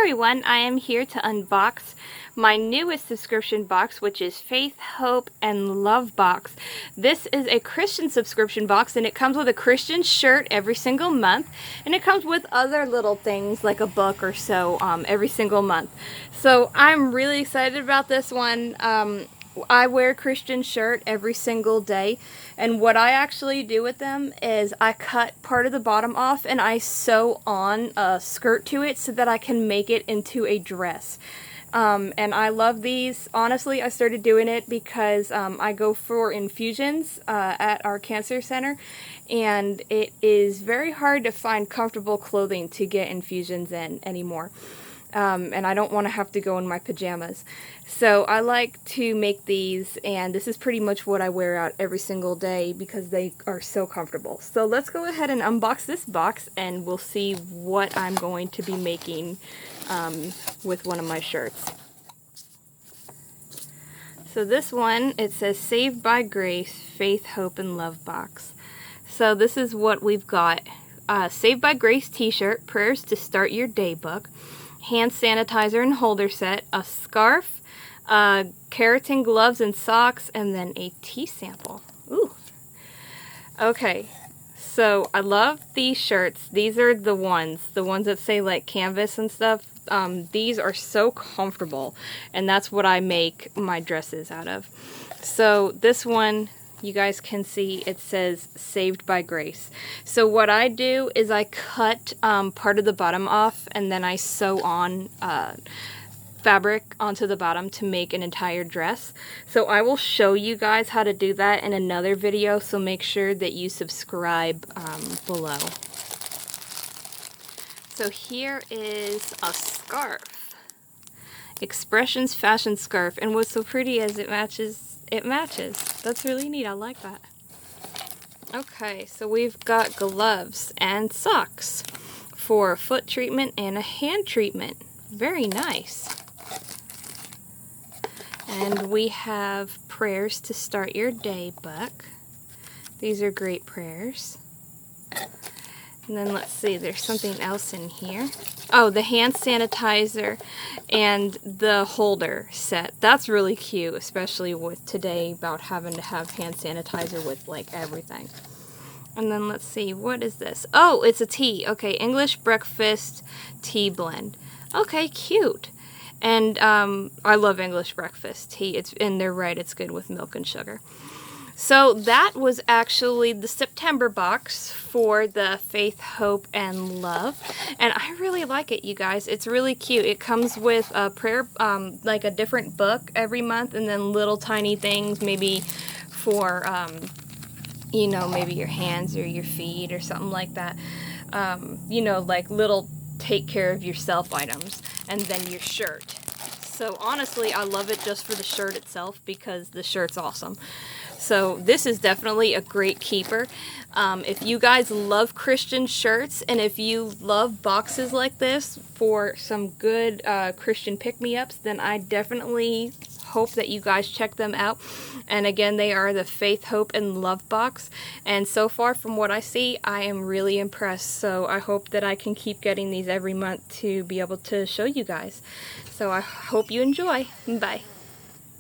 everyone, I am here to unbox my newest subscription box, which is Faith, Hope, and Love box. This is a Christian subscription box, and it comes with a Christian shirt every single month, and it comes with other little things like a book or so every single month. So I'm really excited about this one. I wear a Christian shirt every single day, and what I actually do with them is I cut part of the bottom off and I sew on a skirt to it so that I can make it into a dress. And I love these. Honestly, I started doing it because I go for infusions at our cancer center, and it is very hard to find comfortable clothing to get infusions in anymore. And I don't want to have to go in my pajamas. So I like to make these, and this is pretty much what I wear out every single day because they are so comfortable. So let's go ahead and unbox this box, and we'll see what I'm going to be making with one of my shirts. So this one, it says Saved by Grace, Faith, Hope, and Love box. So this is what we've got. Saved by Grace t-shirt, Prayers to Start Your Day book, hand sanitizer and holder set, a scarf, keratin gloves and socks, and then a tea sample. Ooh. Okay, so I love these shirts. These are the ones that say like canvas and stuff. These are so comfortable, and that's what I make my dresses out of. So this one, you guys can see it says Saved by Grace. So what I do is I cut part of the bottom off, and then I sew on fabric onto the bottom to make an entire dress. So I will show you guys how to do that in another video, so make sure that you subscribe below. So here is a scarf. Expressions fashion scarf, and what's so pretty is it matches. That's really neat. I like that. Okay, so we've got gloves and socks for a foot treatment and a hand treatment. Very nice. And we have Prayers to Start Your Day book. These are great prayers. And then let's see, there's something else in here. Oh, the hand sanitizer and the holder set. That's really cute, especially with today about having to have hand sanitizer with like everything. And then let's see, what is this? Oh, it's a tea. Okay, English breakfast tea blend. Okay, cute. And I love English breakfast tea. And they're right, it's good with milk and sugar. So that was actually the September box for the Faith, Hope, and Love. And I really like it, you guys. It's really cute. It comes with a prayer, like a different book every month, and then little tiny things maybe for, you know, maybe your hands or your feet or something like that. You know, like little take care of yourself items. And then your shirt. So honestly, I love it just for the shirt itself because the shirt's awesome. So this is definitely a great keeper. If you guys love Christian shirts, and if you love boxes like this for some good Christian pick-me-ups, then I definitely hope that you guys check them out. And again, they are the Faith, Hope, and Love box. And so far from what I see, I am really impressed. So I hope that I can keep getting these every month to be able to show you guys. So I hope you enjoy. Bye.